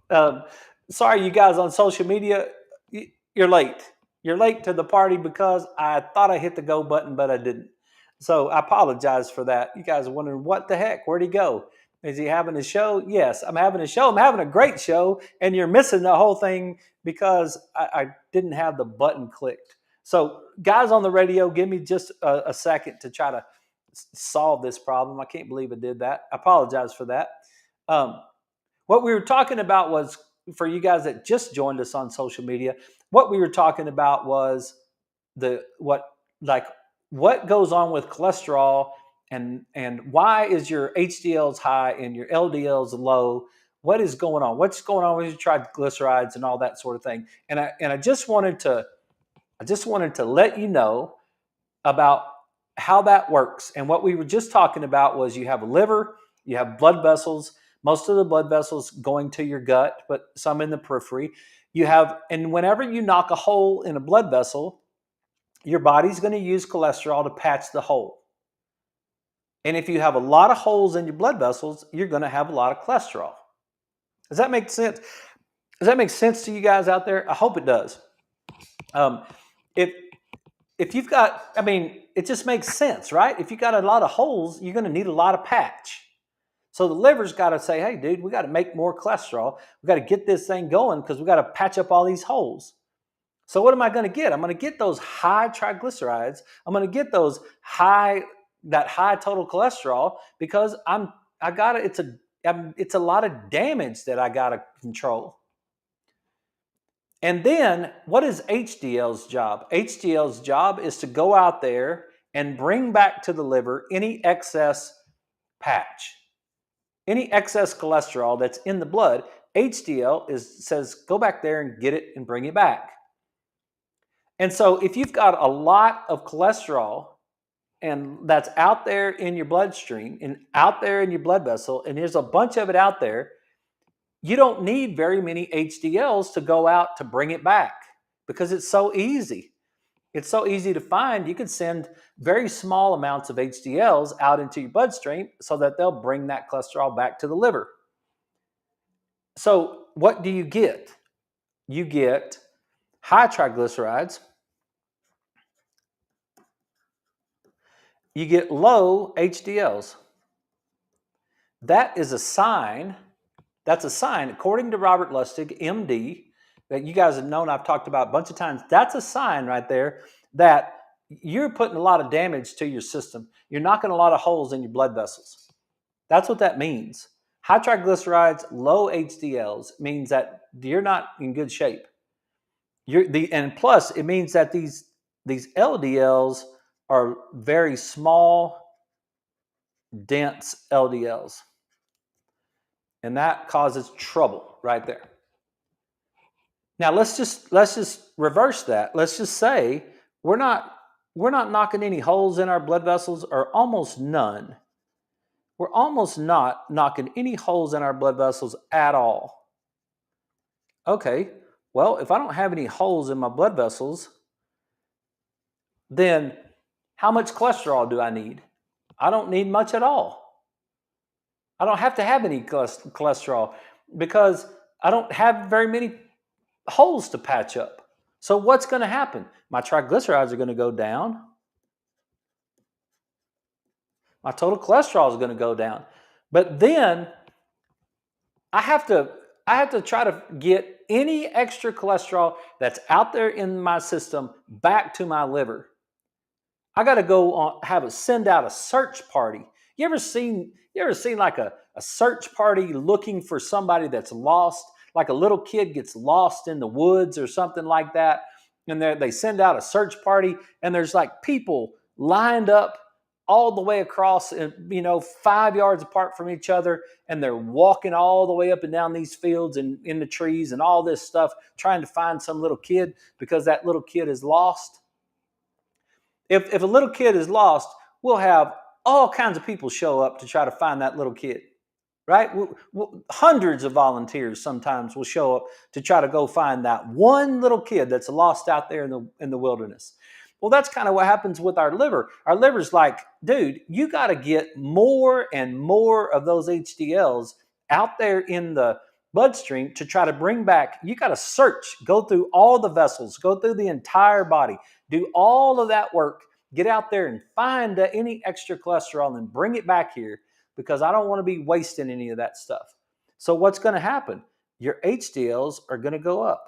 Um, sorry, you guys on social media, you're late. You're late to the party because I thought I hit the go button, but I didn't. So I apologize for that. You guys are wondering, what the heck? Where'd he go? Is he having a show? Yes, I'm having a show. I'm having a great show, and you're missing the whole thing because I didn't have the button clicked. So, guys on the radio, give me just a second to try to solve this problem. I can't believe I did that. I apologize for that. Um, what we were talking about was, for you guys that just joined us on social media, what we were talking about was the what goes on with cholesterol, and why is your HDLs high and your LDLs low? What is going on? What's going on with your triglycerides and all that sort of thing? And I just wanted to let you know about how that works. And what we were just talking about was, you have a liver, you have blood vessels, most of the blood vessels going to your gut, but some in the periphery. And whenever you knock a hole in a blood vessel, your body's going to use cholesterol to patch the hole. And if you have a lot of holes in your blood vessels, you're going to have a lot of cholesterol. Does that make sense? Does that make sense to you guys out there? I hope it does. If if you've got, I mean, it just makes sense, right? If you've got a lot of holes, you're going to need a lot of patch. So the liver's got to say, hey, dude, we got to make more cholesterol. We got to get this thing going because we got to patch up all these holes. So what am I going to get? I'm going to get those high triglycerides. I'm going to get that high total cholesterol because it's a lot of damage that I got to control. And then what is HDL's job? HDL's job is to go out there and bring back to the liver any excess patch, any excess cholesterol that's in the blood. HDL says, go back there and get it and bring it back. And so if you've got a lot of cholesterol and that's out there in your bloodstream and out there in your blood vessel, and there's a bunch of it out there, you don't need very many HDLs to go out to bring it back because it's so easy. It's so easy to find. You can send very small amounts of HDLs out into your bloodstream so that they'll bring that cholesterol back to the liver. So what do you get? You get high triglycerides. You get low HDLs. That is a sign. That's a sign, according to Robert Lustig, MD, that you guys have known I've talked about a bunch of times. That's a sign right there that you're putting a lot of damage to your system. You're knocking a lot of holes in your blood vessels. That's what that means. High triglycerides, low HDLs means that you're not in good shape. And plus, it means that these LDLs are very small, dense LDLs. And that causes trouble right there. Now let's just reverse that. Let's just say we're not knocking any holes in our blood vessels, or almost none. We're almost not knocking any holes in our blood vessels at all. Okay, well, if I don't have any holes in my blood vessels, then how much cholesterol do I need? I don't need much at all. I don't have to have any cholesterol because I don't have very many holes to patch up. So what's going to happen? My triglycerides are going to go down. My total cholesterol is going to go down. But then I have to try to get any extra cholesterol that's out there in my system back to my liver. I got to go on, send out a search party. You ever seen like a search party looking for somebody that's lost? Like a little kid gets lost in the woods or something like that, and they send out a search party, and there's like people lined up all the way across, 5 yards apart from each other, and they're walking all the way up and down these fields and in the trees and all this stuff, trying to find some little kid because that little kid is lost. If a little kid is lost, we'll have all kinds of people show up to try to find that little kid, right? Hundreds of volunteers sometimes will show up to try to go find that one little kid that's lost out there in the wilderness. Well, that's kind of what happens with our liver. Our liver's like, dude, you got to get more and more of those HDLs out there in the bloodstream to try to bring back. You got to search, go through all the vessels, go through the entire body, do all of that work, get out there and find any extra cholesterol and bring it back here, because I don't want to be wasting any of that stuff. So what's going to happen? Your HDLs are going to go up.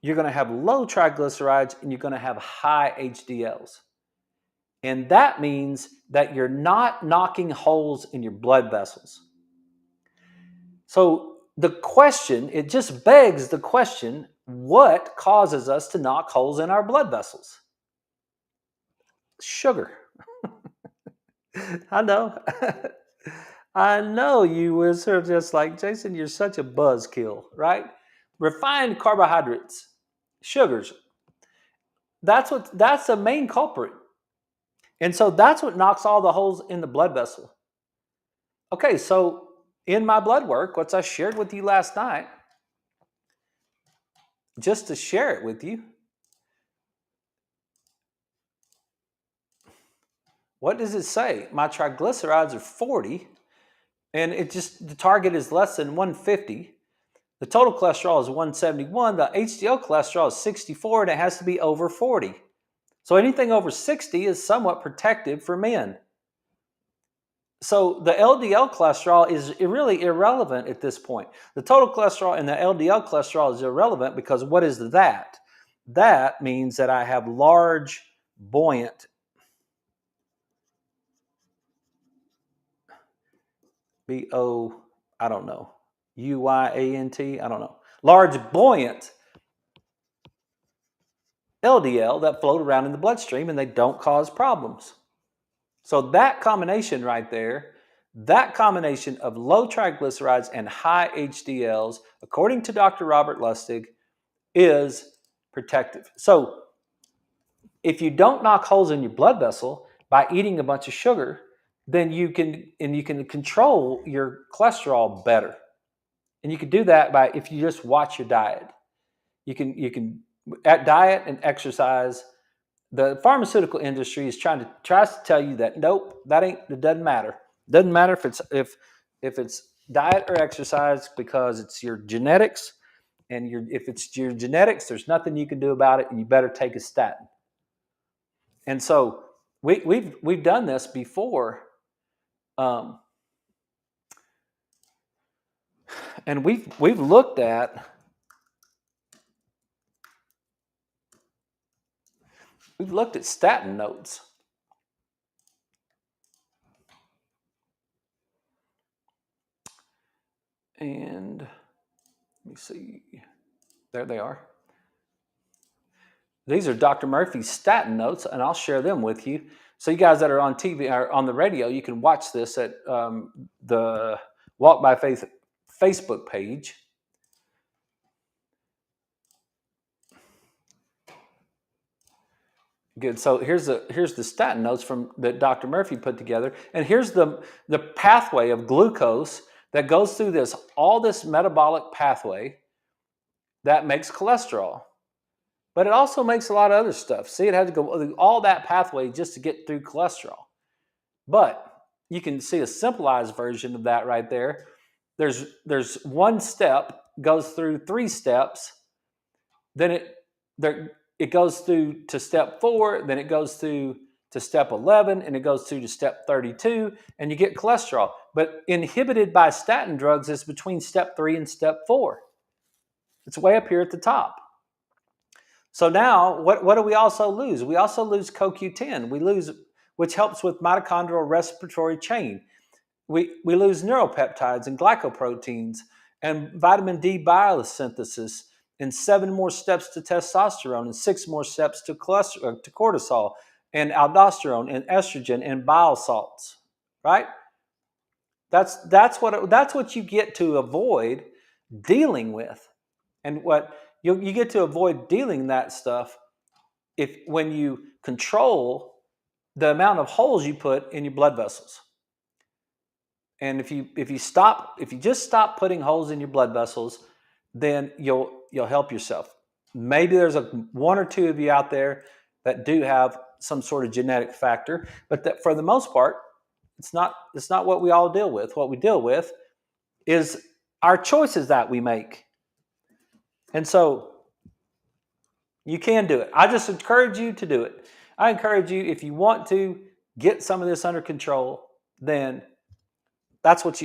You're going to have low triglycerides and you're going to have high HDLs. And that means that you're not knocking holes in your blood vessels. So the question, it just begs the question, what causes us to knock holes in our blood vessels? Sugar. I know. I know you were sort of just like, Jason, you're such a buzzkill, right? Refined carbohydrates, sugars. That's the main culprit. And so that's what knocks all the holes in the blood vessel. Okay, so in my blood work, what I shared with you last night, just to share it with you, what does it say? My triglycerides are 40, and the target is less than 150. The total cholesterol is 171. The HDL cholesterol is 64, and it has to be over 40. So anything over 60 is somewhat protective for men. So the LDL cholesterol is really irrelevant at this point. The total cholesterol and the LDL cholesterol is irrelevant, because what is that? That means that I have large, buoyant, I don't know, UYANT, I don't know, large, buoyant LDL that float around in the bloodstream, and they don't cause problems. So that combination right there, that combination of low triglycerides and high HDLs, according to Dr. Robert Lustig, is protective. So if you don't knock holes in your blood vessel by eating a bunch of sugar, then you can control your cholesterol better. And you can do that by, if you just watch your diet. You can at diet and exercise. The pharmaceutical industry is tries to tell you that nope, it doesn't matter. It doesn't matter if it's diet or exercise, because it's your genetics, and if it's your genetics, there's nothing you can do about it, and you better take a statin. And so we've done this before, and we've looked at statin notes. And let me see. There they are. These are Dr. Murphy's statin notes, and I'll share them with you. So you guys that are on TV or on the radio, you can watch this at the Walk by Faith Facebook page. Good. So here's the statin notes that Dr. Murphy put together, and here's the pathway of glucose that goes through all this metabolic pathway that makes cholesterol. But it also makes a lot of other stuff. See, it had to go through all that pathway just to get through cholesterol. But you can see a simplified version of that right there. There's one step, goes through 3 steps, then it goes through to step 4, then it goes through to step 11, and it goes through to step 32, and you get cholesterol. But inhibited by statin drugs is between step 3 and step 4. It's way up here at the top. So now, what do we also lose? We also lose CoQ10. Which helps with mitochondrial respiratory chain. We lose neuropeptides and glycoproteins and vitamin D biosynthesis, and 7 more steps to testosterone, and 6 more steps to cortisol and aldosterone and estrogen and bile salts. Right? That's what you get to avoid dealing with, and what you get to avoid dealing that stuff when you control the amount of holes you put in your blood vessels. And if you just stop putting holes in your blood vessels, then you'll help yourself. Maybe there's one or two of you out there that do have some sort of genetic factor, but that for the most part, it's not what we all deal with. What we deal with is our choices that we make. And so you can do it. I just encourage you to do it. I encourage you, if you want to get some of this under control, then that's what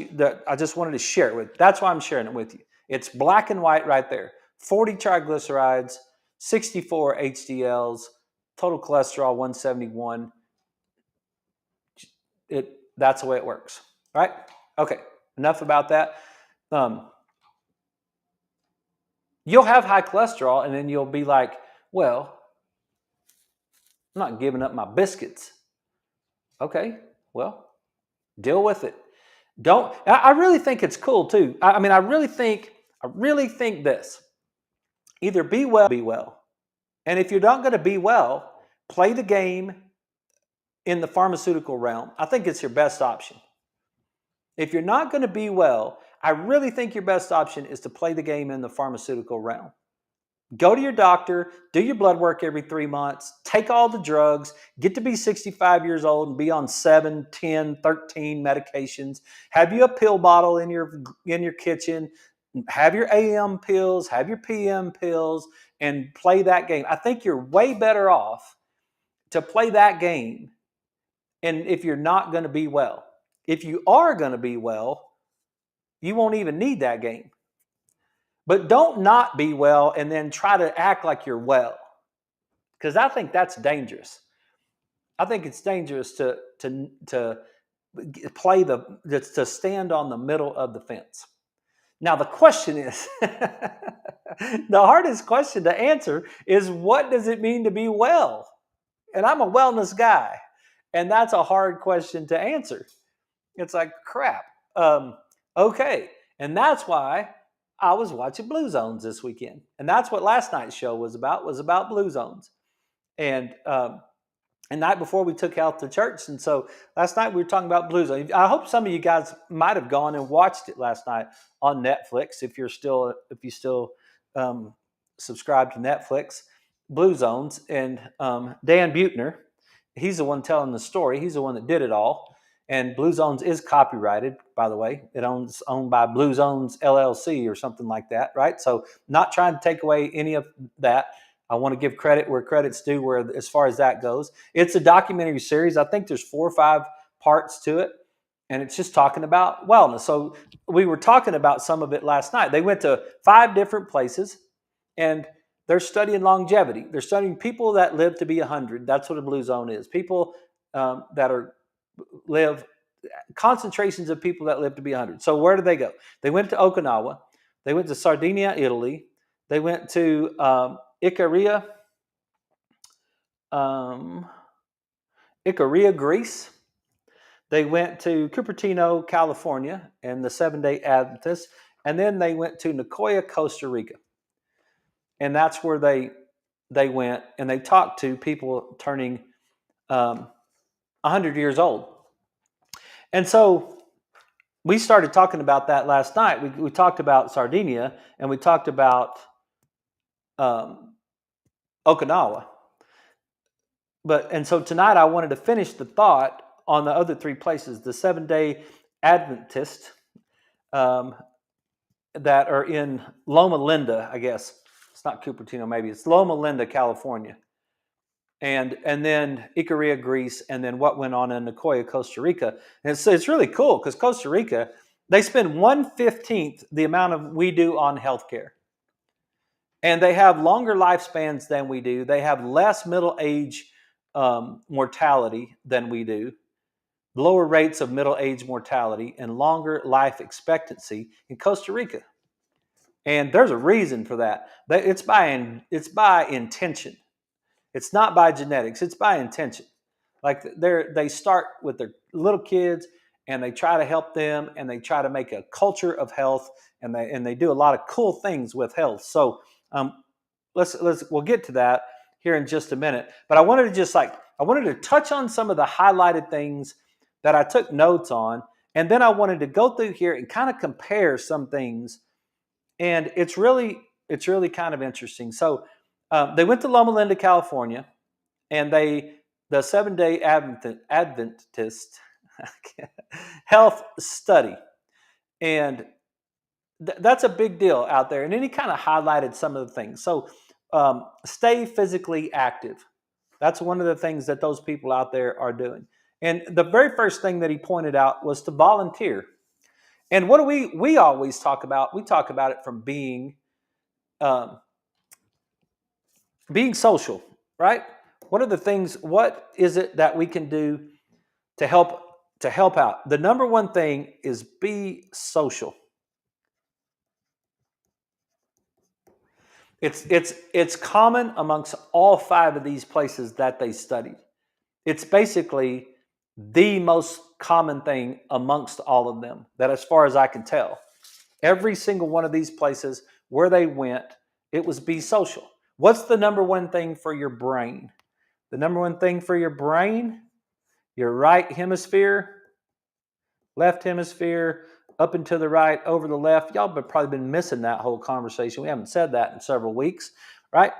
I just wanted to share it with. That's why I'm sharing it with you. It's black and white right there. 40 triglycerides, 64 HDLs, total cholesterol 171. That's the way it works, right? Okay, enough about that. You'll have high cholesterol, and then you'll be like, well, I'm not giving up my biscuits. Okay, well, deal with it. I really think it's cool too. I mean, I really think this. Either be well. And if you're not going to be well, play the game in the pharmaceutical realm. I think it's your best option. If you're not going to be well, I really think your best option is to play the game in the pharmaceutical realm. Go to your doctor, do your blood work every 3 months, take all the drugs, get to be 65 years old and be on 7, 10, 13 medications. Have you a pill bottle in your kitchen, have your AM pills, have your PM pills, and play that game. I think you're way better off to play that game, and if you're not going to be well. If you are going to be well, you won't even need that game. But don't not be well and then try to act like you're well, because I think that's dangerous. I think it's dangerous to play to stand on the middle of the fence. Now the question is, the hardest question to answer is, what does it mean to be well? And I'm a wellness guy, and that's a hard question to answer. It's like, crap. Okay, and that's why I was watching Blue Zones this weekend, and that's what last night's show was about Blue Zones, and night before we took health to church, and so last night we were talking about Blue Zones. I hope some of you guys might have gone and watched it last night on Netflix if you still subscribe to Netflix. Blue Zones, and Dan Buettner, he's the one telling the story. He's the one that did it all. And Blue Zones is copyrighted, by the way. It's owned by Blue Zones LLC or something like that, right? So not trying to take away any of that. I want to give credit where credit's due, where as far as that goes. It's a documentary series. I think there's 4 or 5 parts to it, and it's just talking about wellness. So we were talking about some of it last night. They went to 5 different places, and they're studying longevity. They're studying people that live to be 100. That's what a Blue Zone is. People that live, concentrations of people that live to be 100. So where did they go? They went to Okinawa. They went to Sardinia, Italy. They went to Icaria, Greece. They went to Cupertino, California, and the 7-Day Adventist. And then they went to Nicoya, Costa Rica. And that's where they went, and they talked to people turning 100 years old. And so we started talking about that last night. We talked about Sardinia, and we talked about Okinawa. And so tonight I wanted to finish the thought on the other 3 places, the 7-Day Adventist that are in Loma Linda, I guess. It's not Cupertino, maybe. It's Loma Linda, California. And then Icaria, Greece, and then what went on in Nicoya, Costa Rica. And it's really cool because Costa Rica, they spend 1/15 the amount we do on healthcare. And they have longer lifespans than we do. They have less middle age mortality than we do, lower rates of middle age mortality, and longer life expectancy in Costa Rica. And there's a reason for that. It's by intention. It's not by genetics. It's by intention. Like they start with their little kids, and they try to help them, and they try to make a culture of health, and they do a lot of cool things with health. So we'll get to that here in just a minute. But I wanted to touch on some of the highlighted things that I took notes on, and then I wanted to go through here and kind of compare some things. And it's really kind of interesting. So they went to Loma Linda, California, and the 7-Day Adventist health study. And that's a big deal out there. And then he kind of highlighted some of the things. So stay physically active. That's one of the things that those people out there are doing. And the very first thing that he pointed out was to volunteer. And what do we always talk about? We talk about it from um, being social, right? What are the things? What is it that we can do to help out? The number one thing is be social. It's common amongst all five of these places that they studied. It's basically the most common thing amongst all of them, that as far as I can tell. Every single one of these places where they went, it was be social. What's the number one thing for your brain? The number one thing for your brain, your right hemisphere, left hemisphere, up and to the right, over the left. Y'all have probably been missing that whole conversation. We haven't said that in several weeks, right?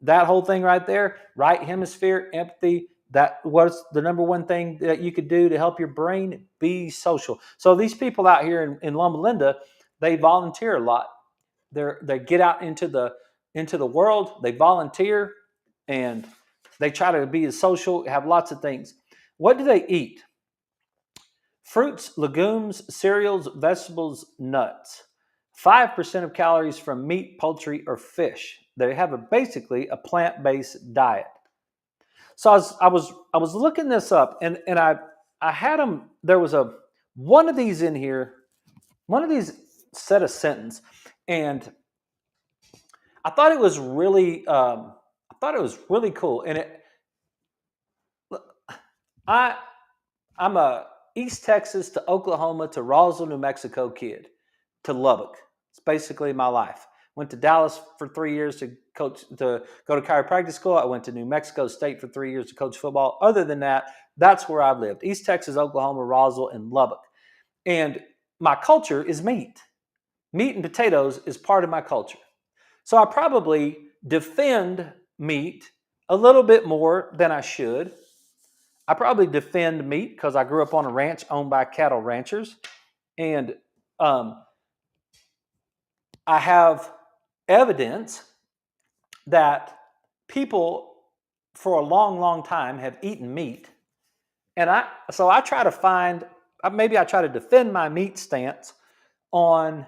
That whole thing right there, right hemisphere, empathy. That what's the number one thing that you could do to help your brain? Be social. So these people out here in Loma Linda, they volunteer a lot. They get out into the world. They volunteer, and they try to be as social. Have lots of things. What do they eat? Fruits, legumes, cereals, vegetables, nuts. 5% of calories from meat, poultry, or fish. They have basically a plant-based diet. So I was looking this up, and I had them. There was one of these in here, one of these said a sentence, and I thought it was really cool. And I I'm a East Texas to Oklahoma to Roswell, New Mexico kid to Lubbock. It's basically my life. Went to Dallas for 3 years to go to chiropractic school. I went to New Mexico State for 3 years to coach football. Other than that, that's where I've lived. East Texas, Oklahoma, Roswell, and Lubbock. And my culture is meat. Meat and potatoes is part of my culture. So I probably defend meat a little bit more than I should. I probably defend meat because I grew up on a ranch owned by cattle ranchers. And I have evidence that people for a long, long time have eaten meat. And I try to find, maybe I try to defend my meat stance on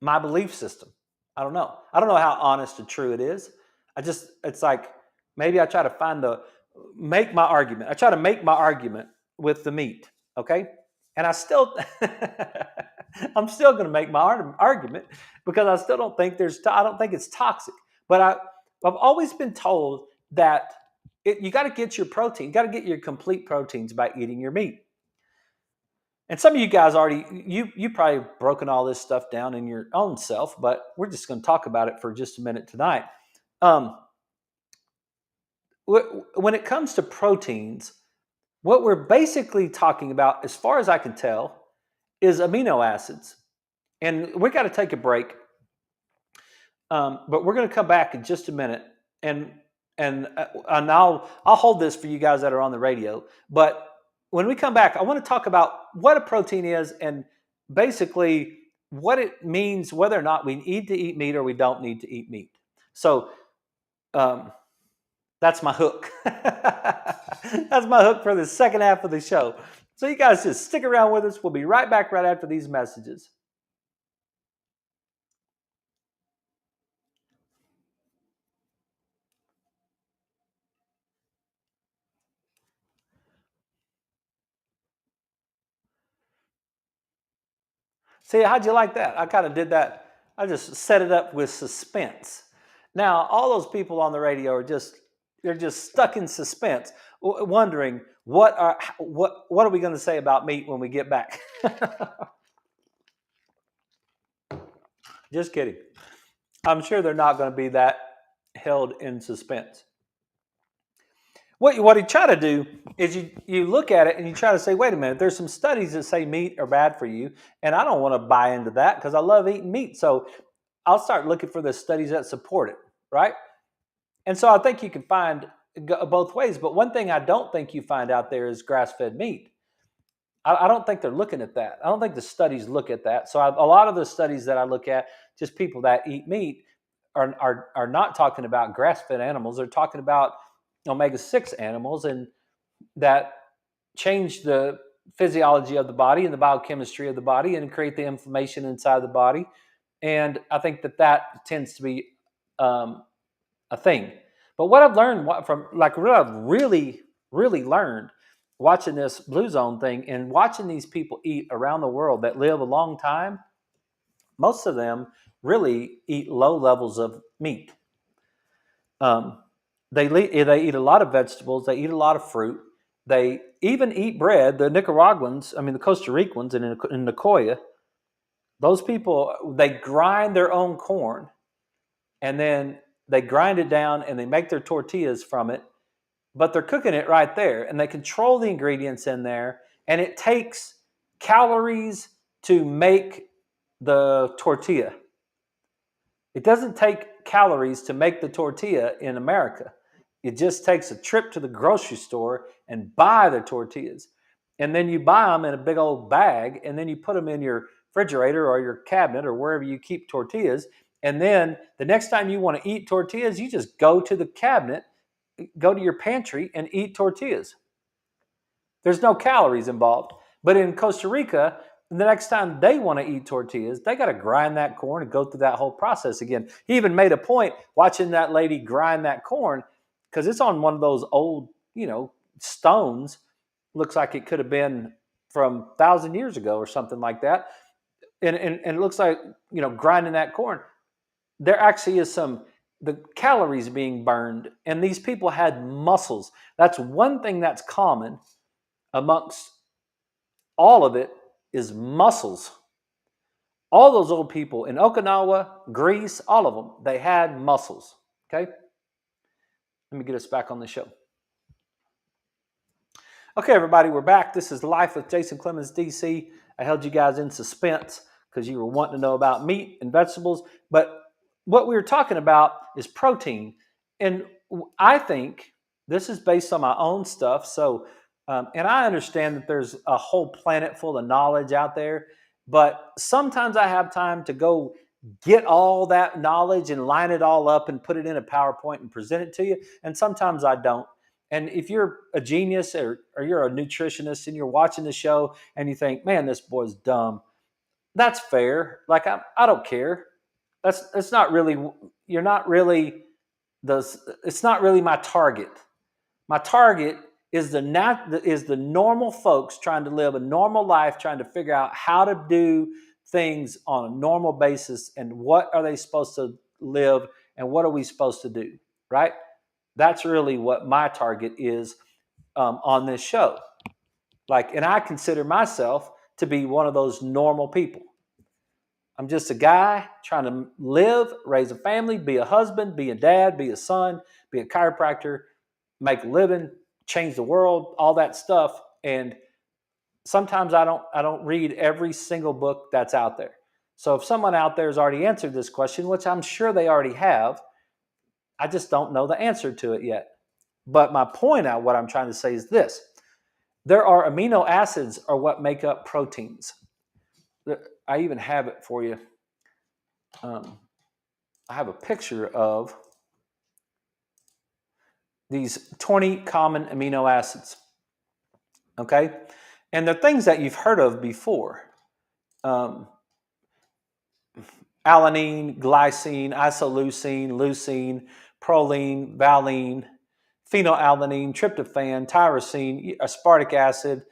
my belief system. I don't know. I don't know how honest and true it is. It's like maybe I try to make my argument. I try to make my argument with the meat. Okay. And I'm still going to make my argument because I still don't think I don't think it's toxic. But I've always been told that you got to get your protein, you got to get your complete proteins by eating your meat. And some of you guys you probably broken all this stuff down in your own self, but we're just going to talk about it for just a minute tonight. When it comes to proteins, what we're basically talking about, as far as I can tell, is amino acids. And we got to take a break, but we're going to come back in just a minute, and I'll hold this for you guys that are on the radio. But when we come back, I want to talk about what a protein is and basically what it means, whether or not we need to eat meat or we don't need to eat meat. So that's my hook. That's my hook for the second half of the show. So you guys just stick around with us. We'll be right back right after these messages. See, how'd you like that? I kind of did that. I just set it up with suspense. Now, all those people on the radio they're just stuck in suspense, wondering what are we going to say about meat when we get back? Just kidding. I'm sure they're not going to be that held in suspense. What you try to do is you look at it and you try to say, wait a minute, there's some studies that say meat are bad for you, and I don't want to buy into that because I love eating meat. So I'll start looking for the studies that support it, right? And so I think you can find both ways. But one thing I don't think you find out there is grass-fed meat. I don't think they're looking at that. I don't think the studies look at that. So a lot of the studies that I look at, just people that eat meat, are not talking about grass-fed animals. They're talking about omega-6 animals, and that change the physiology of the body and the biochemistry of the body and create the inflammation inside the body. And I think that tends to be a thing. But what I've learned from, like, what I've really learned watching this Blue Zone thing and watching these people eat around the world that live a long time, most of them really eat low levels of meat. Um, they eat a lot of vegetables. They eat a lot of fruit. They even eat bread. The Nicaraguans, I mean the Costa Ricans in Nicoya, those people, they grind their own corn, and then they grind it down and they make their tortillas from it. But they're cooking it right there, and they control the ingredients in there. And it takes calories to make the tortilla. It doesn't take calories to make the tortilla in America. It just takes a trip to the grocery store and buy the tortillas. And then you buy them in a big old bag, and then you put them in your refrigerator or your cabinet or wherever you keep tortillas. And then the next time you want to eat tortillas, you just go to the cabinet, go to your pantry and eat tortillas. There's no calories involved. But in Costa Rica, the next time they want to eat tortillas, they got to grind that corn and go through that whole process again. He even made a point watching that lady grind that corn, because it's on one of those old, stones. Looks like it could have been from 1,000 years ago or something like that. And it looks like, grinding that corn, there actually is the calories being burned. And these people had muscles. That's one thing that's common amongst all of it, is muscles. All those old people in Okinawa, Greece, all of them, they had muscles. Okay? Let me get us back on the show. Okay, everybody, we're back. This is Life with Jason Clemmons, DC. I held you guys in suspense because you were wanting to know about meat and vegetables. But what we were talking about is protein. And I think this is based on my own stuff. So, and I understand that there's a whole planet full of knowledge out there. But sometimes I have time to go get all that knowledge and line it all up and put it in a PowerPoint and present it to you. And sometimes I don't. And if you're a genius or you're a nutritionist and you're watching the show and you think, man, this boy's dumb, that's fair. Like, I don't care. It's not really, you're not really it's not really my target. My target is the normal folks trying to live a normal life, trying to figure out how to do things on a normal basis and what are they supposed to live and what are we supposed to do, right? That's really what my target is on this show. And I consider myself to be one of those normal people. I'm just a guy trying to live, raise a family, be a husband, be a dad, be a son, be a chiropractor, make a living, change the world, all that stuff. And sometimes I don't read every single book that's out there. So if someone out there has already answered this question, which I'm sure they already have, I just don't know the answer to it yet. But my point out, what I'm trying to say is this. There are amino acids are what make up proteins. I even have it for you. I have a picture of these 20 common amino acids. Okay? And they're things that you've heard of before. Alanine, glycine, isoleucine, leucine, proline, valine, phenylalanine, tryptophan, tyrosine, aspartic acid,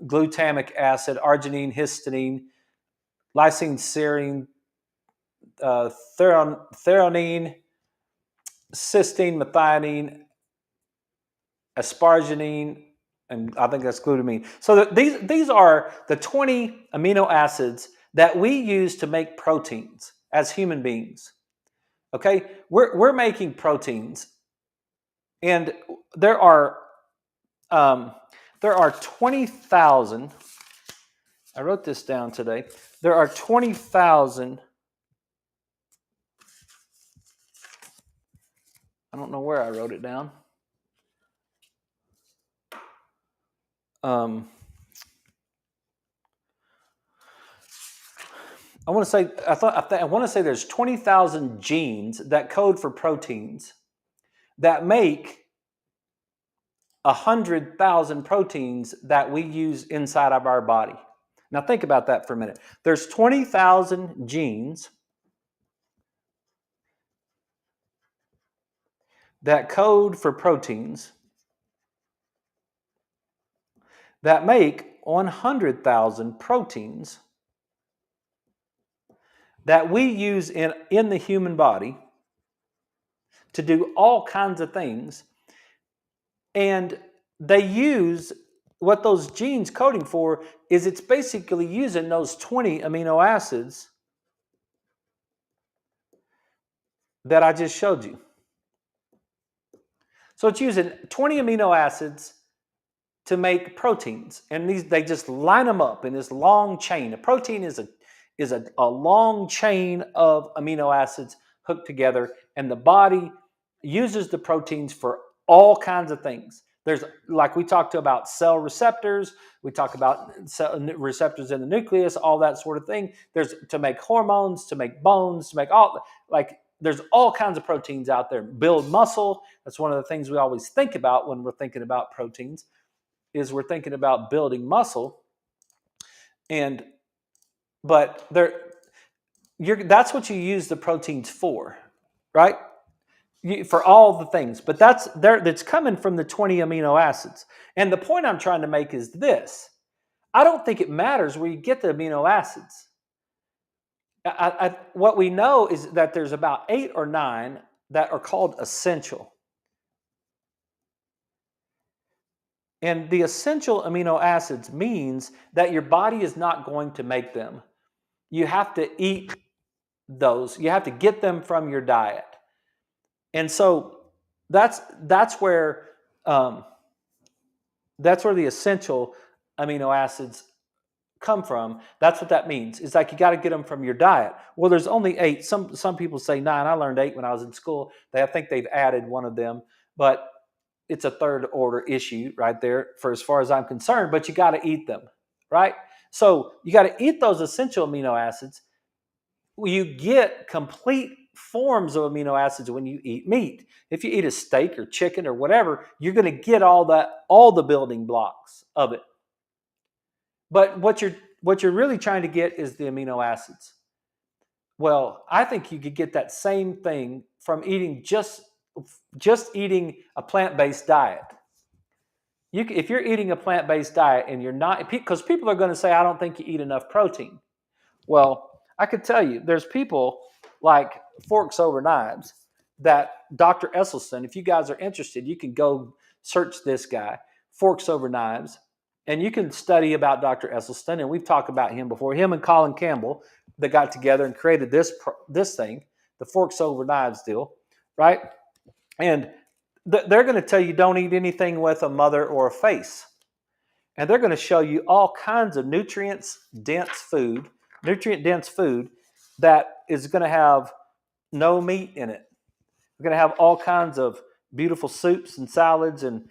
glutamic acid, arginine, histidine, lysine, serine, threonine, cysteine, methionine, asparagine, and I think that's glutamine. So these are the 20 amino acids that we use to make proteins as human beings. Okay, we're making proteins, and there are 20,000. I wrote this down today. There are 20,000. I don't know where I wrote it down. I want to say I want to say there's 20,000 genes that code for proteins that make 100,000 proteins that we use inside of our body. Now think about that for a minute. There's 20,000 genes that code for proteins that make 100,000 proteins that we use in the human body to do all kinds of things. And they use what those genes coding for is it's basically using those 20 amino acids that I just showed you. So it's using 20 amino acids to make proteins, and they just line them up in this long chain. A protein is a long chain of amino acids hooked together, and the body uses the proteins for all kinds of things. There's, like we talked about, cell receptors. We talk about cell receptors in the nucleus, all that sort of thing. There's to make hormones, to make bones, to make there's all kinds of proteins out there. Build muscle. That's one of the things we always think about when we're thinking about proteins, is we're thinking about building muscle. But that's what you use the proteins for, right? For all the things. But that's coming from the 20 amino acids. And the point I'm trying to make is this. I don't think it matters where you get the amino acids. What we know is that there's about 8 or 9 that are called essential. And the essential amino acids means that your body is not going to make them. You have to eat those. You have to get them from your diet. And so that's where the essential amino acids come from. That's what that means. It's like you got to get them from your diet. Well, there's only 8. Some people say 9. I learned 8 when I was in school. I think they've added one of them, but it's a third order issue right there for as far as I'm concerned. But you got to eat them, right? So you got to eat those essential amino acids. You get complete forms of amino acids when you eat meat. If you eat a steak or chicken or whatever, you're going to get all the building blocks of it. But what you're really trying to get is the amino acids. Well, I think you could get that same thing from eating just eating a plant-based diet. If you're eating a plant-based diet and you're not, because people are going to say, I don't think you eat enough protein. Well, I could tell you, there's people like Forks Over Knives that Dr. Esselstyn, if you guys are interested, you can go search this guy, Forks Over Knives, and you can study about Dr. Esselstyn, and we've talked about him before. Him and Colin Campbell, that got together and created this thing, the Forks Over Knives deal, right? And they're going to tell you don't eat anything with a mother or a face. And they're going to show you all kinds of nutrient-dense food that is going to have no meat in it. We're going to have all kinds of beautiful soups and salads and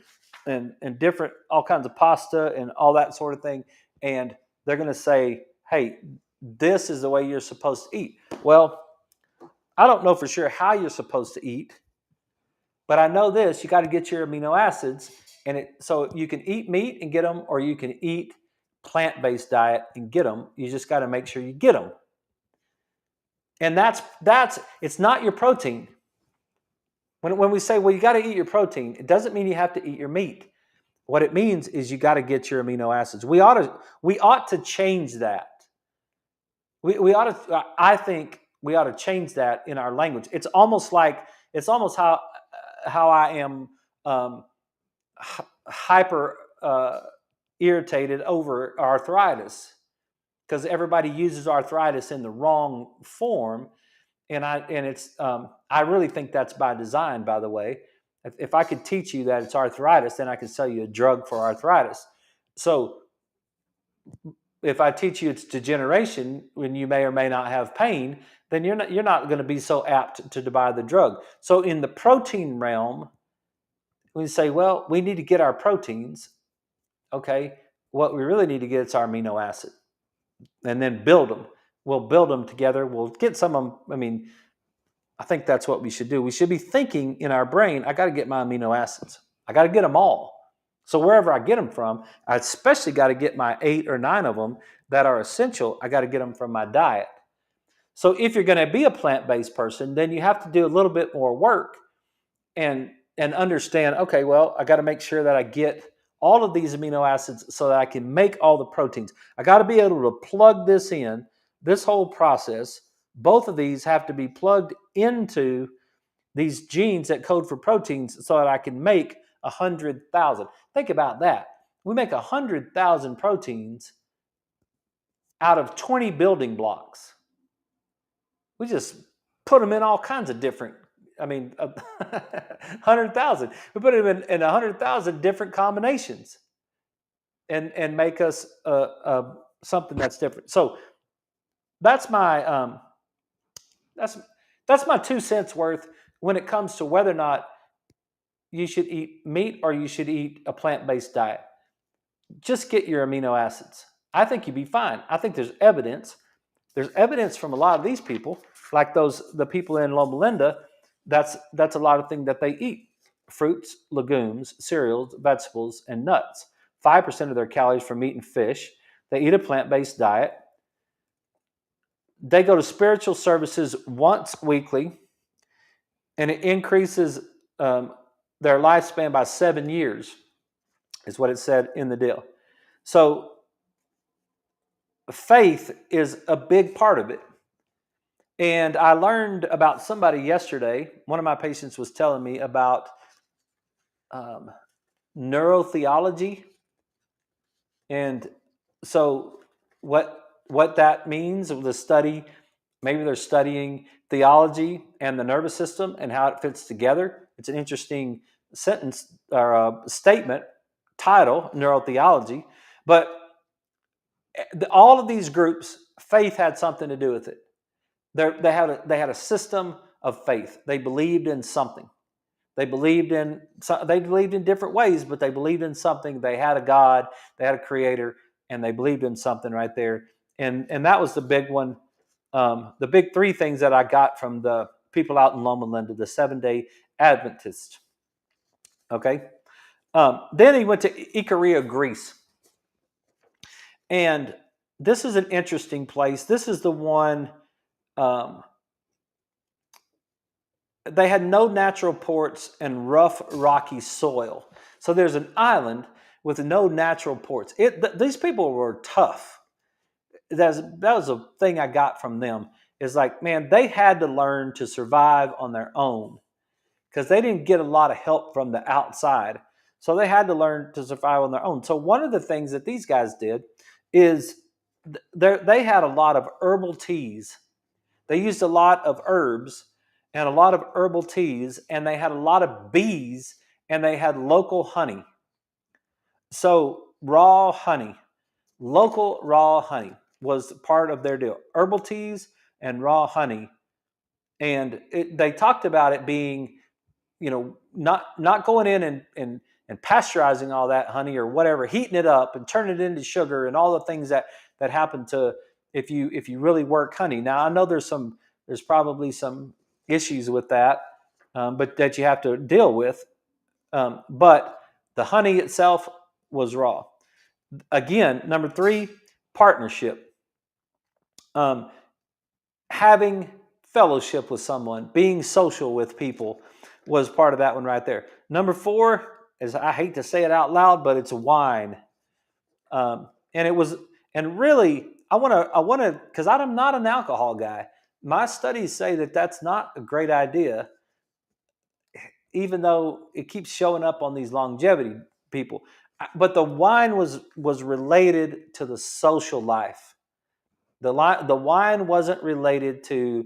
different, all kinds of pasta and all that sort of thing. And they're going to say, hey, this is the way you're supposed to eat. Well, I don't know for sure how you're supposed to eat, but I know this: you got to get your amino acids, so you can eat meat and get them, or you can eat plant-based diet and get them. You just got to make sure you get them. And it's not your protein. When we say, well, you got to eat your protein, it doesn't mean you have to eat your meat. What it means is you got to get your amino acids. We ought to change that. I think we ought to change that in our language. It's almost how I am hyper irritated over arthritis, because everybody uses arthritis in the wrong form, and I really think that's by design. By the way, if I could teach you that it's arthritis, then I could sell you a drug for arthritis. So if I teach you it's degeneration when you may or may not have pain, then you're not going to be so apt to buy the drug. So in the protein realm, we say, well, we need to get our proteins. Okay, what we really need to get is our amino acid, and then build them. We'll build them together. We'll get some of them. I mean, I think that's what we should do. We should be thinking in our brain, I got to get my amino acids. I got to get them all. So wherever I get them from, I especially got to get my 8 or 9 of them that are essential. I got to get them from my diet. So if you're going to be a plant-based person, then you have to do a little bit more work and understand, okay, well, I got to make sure that I get all of these amino acids so that I can make all the proteins. I got to be able to plug this in, this whole process. Both of these have to be plugged into these genes that code for proteins so that I can make 100,000. Think about that. We make 100,000 proteins out of 20 building blocks. We just put them in all kinds of different, 100,000. We put them in 100,000 different combinations and make us something that's different. So that's my that's my 2 cents worth when it comes to whether or not you should eat meat or you should eat a plant-based diet. Just get your amino acids. I think you'd be fine. I think there's evidence. There's evidence from a lot of these people, like the people in Loma Linda, that's a lot of things that they eat. Fruits, legumes, cereals, vegetables, and nuts. 5% of their calories from meat and fish. They eat a plant-based diet. They go to spiritual services once weekly, and it increases their lifespan by 7 years, is what it said in the deal. So faith is a big part of it. And I learned about somebody yesterday. One of my patients was telling me about neurotheology. And so what that means, the study, maybe they're studying theology and the nervous system and how it fits together. It's an interesting sentence or a statement, title, neurotheology. But all of these groups, faith had something to do with it. They had a system of faith. They believed in something. They believed in different ways, but they believed in something. They had a God, they had a creator, and they believed in something right there. And that was the big one. The big 3 things that I got from the people out in Loma Linda, the 7-day Adventists. Okay. Then he went to Ikaria, Greece. And this is an interesting place. This is the one, they had no natural ports and rough, rocky soil. So there's an island with no natural ports. These people were tough. That was a thing I got from them. Is like, man, they had to learn to survive on their own because they didn't get a lot of help from the outside. So they had to learn to survive on their own. So one of the things that these guys did is they had a lot of herbal teas. They used a lot of herbs and a lot of herbal teas, and they had a lot of bees, and they had local honey. So raw honey, local raw honey was part of their deal. Herbal teas and raw honey. And they talked about it being, not going in and pasteurizing all that honey or whatever, heating it up and turning it into sugar and all the things that happen to if you really work honey. Now I know there's probably some issues with that, but that you have to deal with. But the honey itself was raw. Again, number 3, partnership. Having fellowship with someone, being social with people was part of that one right there. Number 4 is, I hate to say it out loud, but it's wine. And really, I want to, because I'm not an alcohol guy. My studies say that that's not a great idea, even though it keeps showing up on these longevity people. But the wine was related to the social life. The wine wasn't related to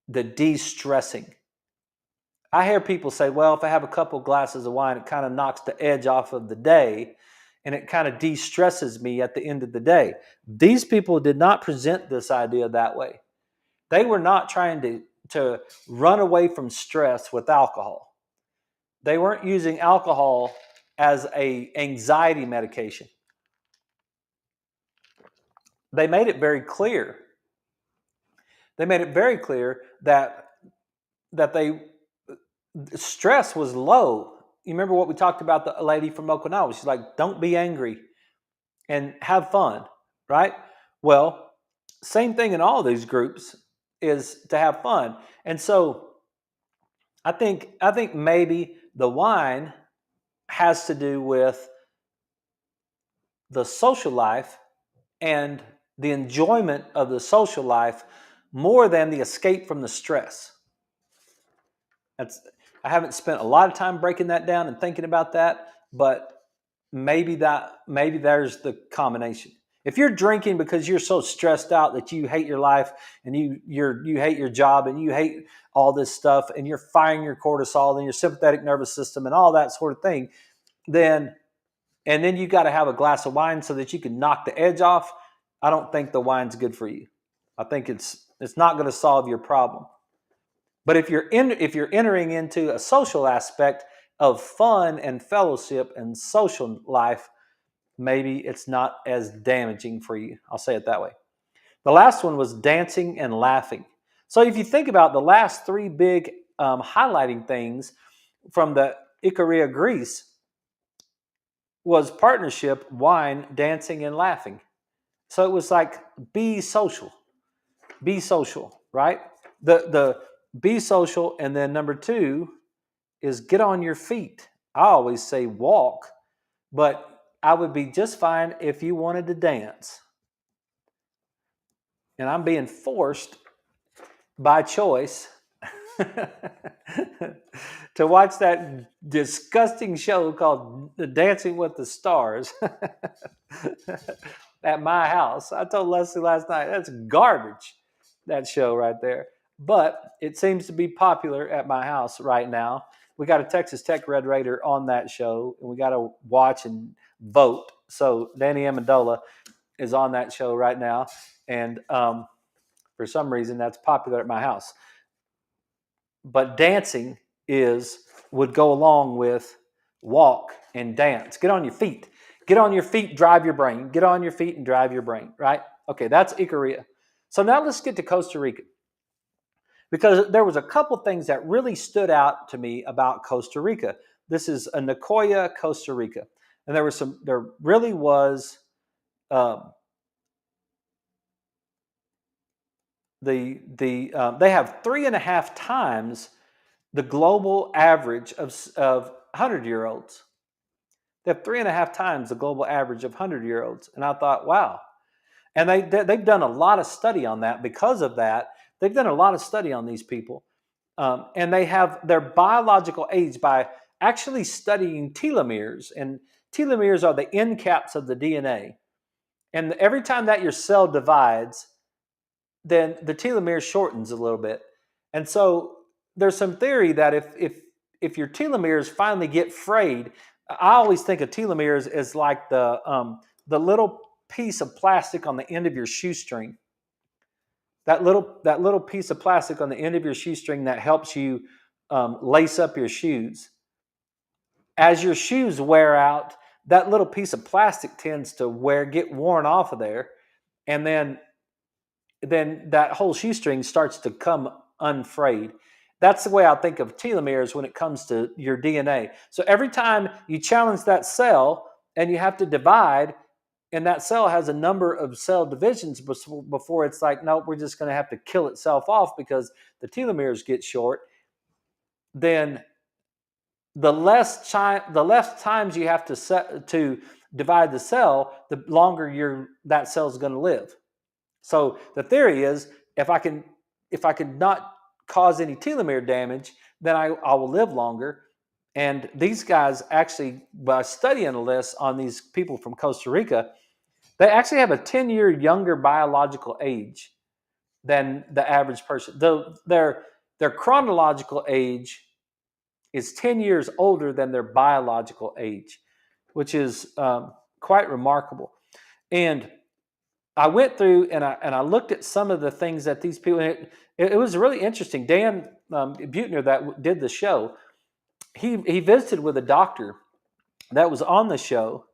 the de-stressing. I hear people say, well, if I have a couple glasses of wine, it kind of knocks the edge off of the day and it kind of de-stresses me at the end of the day. These people did not present this idea that way. They were not trying to run away from stress with alcohol. They weren't using alcohol as an anxiety medication. They made it very clear They made it very clear that they stress was low. You remember what we talked about, the lady from Okinawa? She's like, don't be angry and have fun, right? Well, same thing in all these groups is to have fun. And so I think maybe the wine has to do with the social life and the enjoyment of the social life more than the escape from the stress. That's I haven't spent a lot of time breaking that down and thinking about that, but maybe there's the combination. If you're drinking because you're so stressed out that you hate your life and you hate your job and you hate all this stuff and you're firing your cortisol and your sympathetic nervous system and all that sort of thing, then and then you got to have a glass of wine so that you can knock the edge off, I don't think the wine's good for you. I think it's not going to solve your problem. But if you're entering into a social aspect of fun and fellowship and social life, maybe it's not as damaging for you. I'll say it that way. The last one was dancing and laughing. So if you think about the last three big highlighting things from the Ikaria Greece was partnership, wine, dancing, and laughing. So it was like be social, right? The be social, and then number two is get on your feet. I always say walk, but I would be just fine if you wanted to dance. And I'm being forced by choice to watch that disgusting show called Dancing with the Stars at my house. I told Leslie last night, that's garbage, that show right there. But it seems to be popular at my house right now. We got a Texas Tech Red Raider on that show, and we got to watch and vote. So Danny Amendola is on that show right now, and for some reason that's popular at my house. But dancing would go along with walk and dance. Get on your feet. Get on your feet, drive your brain. Get on your feet and drive your brain, right? Okay, that's Ikaria. So now let's get to Costa Rica, because there was a couple things that really stood out to me about Costa Rica. This is a Nicoya, Costa Rica, and there really was they have 3.5 times the global average of 100-year-olds. They have 3.5 times the global average of 100-year-olds, and I thought, wow. And they've done a lot of study on that. Because of that, they've done a lot of study on these people, and they have their biological age by actually studying telomeres, and telomeres are the end caps of the DNA. And every time that your cell divides, then the telomere shortens a little bit. And so there's some theory that if your telomeres finally get frayed, I always think of telomeres as like the little piece of plastic on the end of your shoestring. That little piece of plastic on the end of your shoestring that helps you lace up your shoes. As your shoes wear out, that little piece of plastic tends to get worn off of there, and then that whole shoestring starts to come unfrayed. That's the way I think of telomeres when it comes to your DNA. So every time you challenge that cell and you have to divide, and that cell has a number of cell divisions before it's like, nope, we're just going to have to kill itself off because the telomeres get short, then the less times you have to divide the cell, the longer that cell is going to live. So the theory is if I can not cause any telomere damage, then I will live longer. And these guys actually, by studying this on these people from Costa Rica, they actually have a 10-year younger biological age than the average person. Their chronological age is 10 years older than their biological age, which is quite remarkable. And I went through and I looked at some of the things that these people. It was really interesting. Dan Buettner, that did the show, he visited with a doctor that was on the show,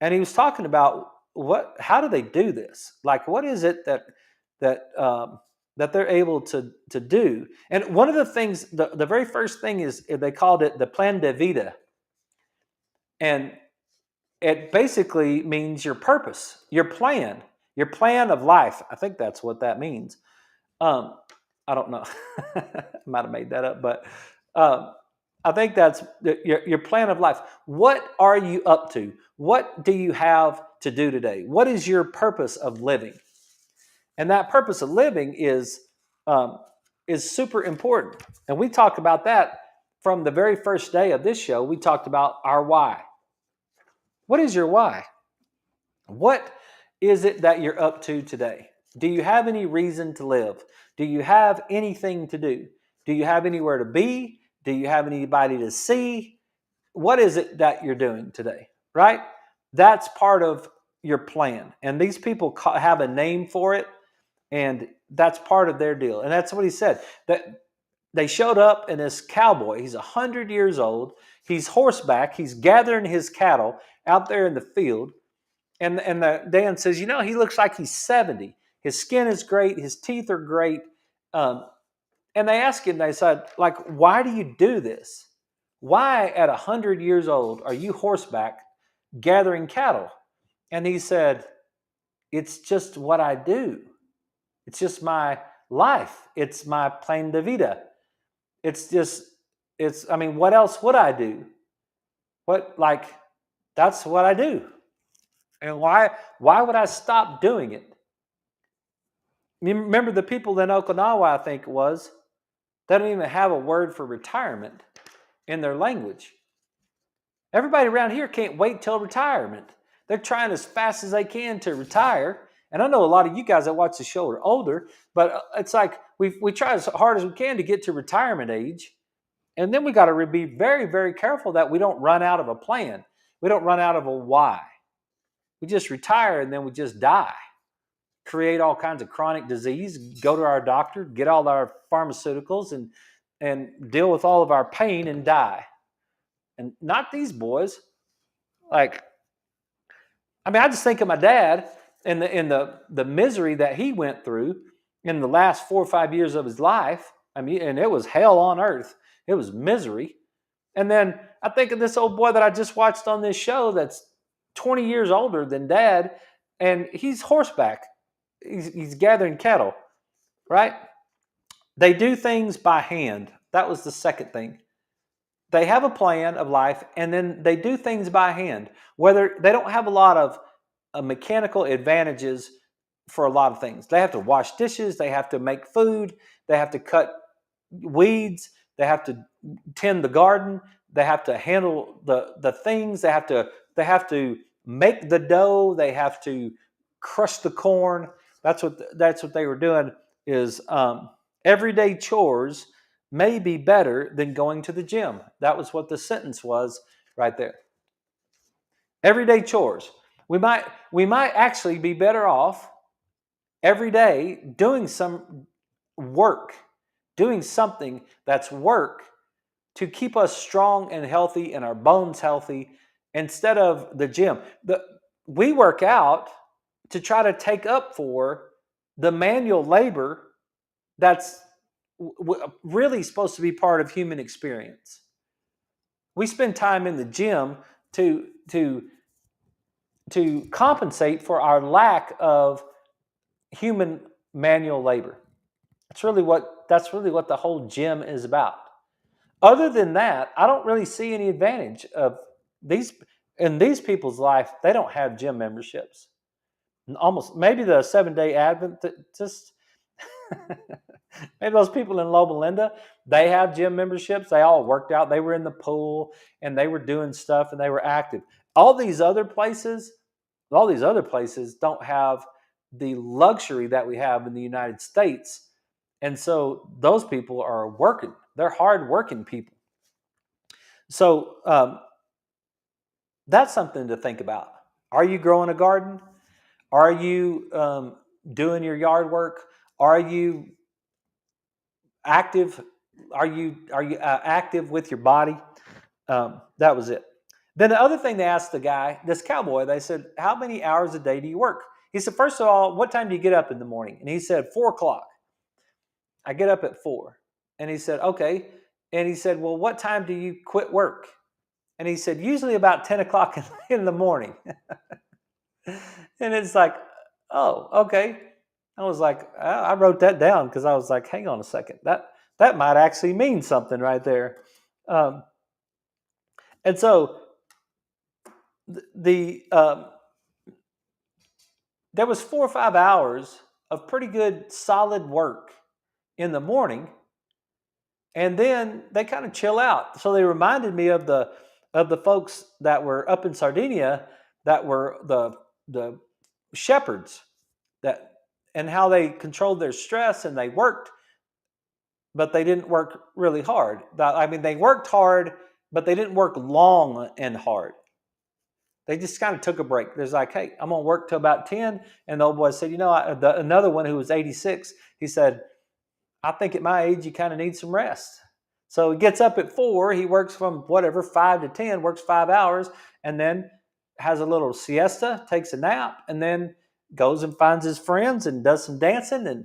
and he was talking about how do they do this? Like, what is it that that they're able to do. And one of the things, the very first thing is they called it the plan de vida. And it basically means your purpose, your plan of life. I think that's what that means. Um, I don't know. I might have made that up, but I think that's your plan of life. What are you up to? What do you have to do today? What is your purpose of living? And that purpose of living is super important. And we talked about that from the very first day of this show. We talked about our why. What is your why? What is it that you're up to today? Do you have any reason to live? Do you have anything to do? Do you have anywhere to be? Do you have anybody to see? What is it that you're doing today? Right? That's part of your plan. And these people have a name for it, and that's part of their deal. And that's what he said. That they showed up, and this cowboy, he's 100 years old. He's horseback. He's gathering his cattle out there in the field. And Dan says, he looks like he's 70. His skin is great. His teeth are great. And they asked him, they said, like, why do you do this? Why at 100 years old are you horseback gathering cattle? And he said, it's just what I do. It's just my life. It's my plan de vida. What else would I do? That's what I do. And why would I stop doing it? Remember the people in Okinawa, I think it was, they don't even have a word for retirement in their language. Everybody around here can't wait till retirement. They're trying as fast as they can to retire. And I know a lot of you guys that watch the show are older, but it's like we try as hard as we can to get to retirement age. And then we got to be very, very careful that we don't run out of a plan. We don't run out of a why. We just retire and then we just die. Create all kinds of chronic disease, go to our doctor, get all our pharmaceuticals, and deal with all of our pain and die. And not these boys. I just think of my dad and the misery that he went through in the last 4 or 5 years of his life. And it was hell on earth. It was misery. And then I think of this old boy that I just watched on this show that's 20 years older than Dad, and he's horseback. He's gathering cattle, right? They do things by hand. That was the second thing. They have a plan of life, and then they do things by hand. Whether they don't have a lot of mechanical advantages for a lot of things. They have to wash dishes. They have to make food. They have to cut weeds. They have to tend the garden. They have to handle the things. They have to make the dough. They have to crush the corn. That's what they were doing. Is everyday chores may be better than going to the gym. That was what the sentence was right there. Everyday chores. We might actually be better off every day doing some work, doing something that's work to keep us strong and healthy and our bones healthy instead of the gym. We work out to try to take up for the manual labor that's really supposed to be part of human experience. We spend time in the gym to compensate for our lack of human manual labor. That's really what the whole gym is about. Other than that, I don't really see any advantage of these in these people's life. They don't have gym memberships. Almost maybe the 7-day Adventists. Maybe those people in Loma Linda, they have gym memberships. They all worked out. They were in the pool and they were doing stuff and they were active. All these other places don't have the luxury that we have in the United States. And so those people are working. They're hard-working people. So that's something to think about. Are you growing a garden? Are you doing your yard work? Are you active? Are you active with your body? That was it. Then the other thing they asked the guy, this cowboy, they said, how many hours a day do you work? He said, first of all, what time do you get up in the morning? And he said, 4 o'clock. I get up at 4. And he said, okay. And he said, well, what time do you quit work? And he said, usually about 10 o'clock in the morning. And it's like, oh, okay. I was like, I wrote that down because I was like, hang on a second. That might actually mean something right there. Um, and so there was 4 or 5 hours of pretty good solid work in the morning, and then they kind of chill out. So they reminded me of the folks that were up in Sardinia that were the shepherds, that and how they controlled their stress, and they worked, but they didn't work really hard. I mean, they worked hard, but they didn't work long and hard. They just kind of took a break. There's like, hey, I'm going to work till about 10. And the old boy said, another one who was 86, he said, I think at my age, you kind of need some rest. So he gets up at 4. He works from 5 to 10, works 5 hours, and then has a little siesta, takes a nap, and then goes and finds his friends and does some dancing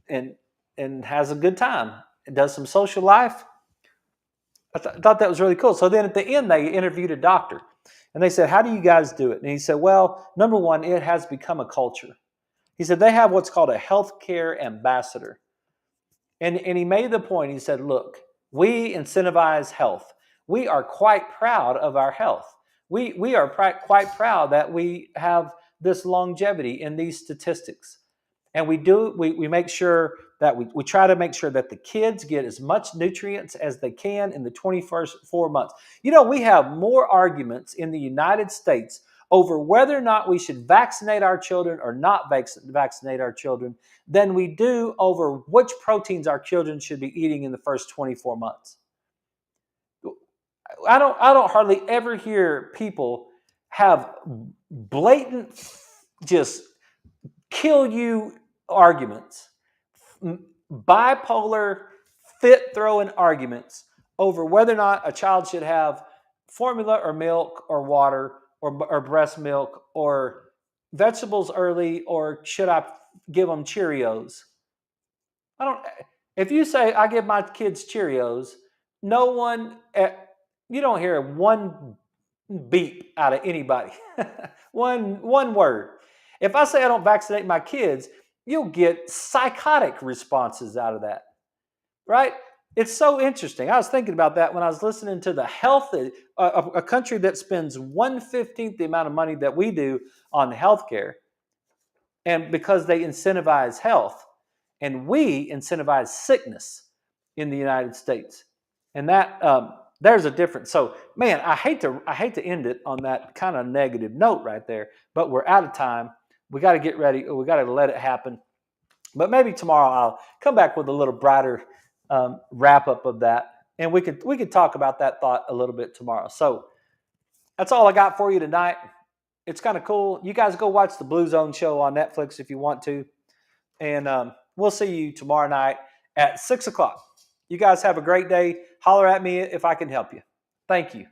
and has a good time. And does some social life. I thought that was really cool. So then at the end, they interviewed a doctor. And they said, how do you guys do it? And he said, well, number one, it has become a culture. He said, they have what's called a healthcare ambassador. And he made the point, he said, look, we incentivize health. We are quite proud of our health. We are quite proud that we have this longevity in these statistics. And we make sure that we try to make sure that the kids get as much nutrients as they can in the 21st 4 months. We have more arguments in the United States over whether or not we should vaccinate our children or not vaccinate our children than we do over which proteins our children should be eating in the first 24 months. I don't hardly ever hear people have blatant, just kill you arguments, bipolar, fit throwing arguments over whether or not a child should have formula or milk or water or breast milk or vegetables early, or should I give them Cheerios? I don't. If you say I give my kids Cheerios, no one, you don't hear one beep out of anybody. one word. If I say I don't vaccinate my kids, you'll get psychotic responses out of that, right? It's so interesting. I was thinking about that when I was listening to the health, a country that spends 1/15 the amount of money that we do on healthcare, and because they incentivize health, and we incentivize sickness in the United States, and that there's a difference. So, man, I hate to end it on that kind of negative note right there, but we're out of time. We got to get ready. We got to let it happen. But maybe tomorrow I'll come back with a little brighter wrap up of that, and we could talk about that thought a little bit tomorrow. So that's all I got for you tonight. It's kind of cool. You guys go watch the Blue Zone show on Netflix if you want to, and we'll see you tomorrow night at 6 o'clock. You guys have a great day. Holler at me if I can help you. Thank you.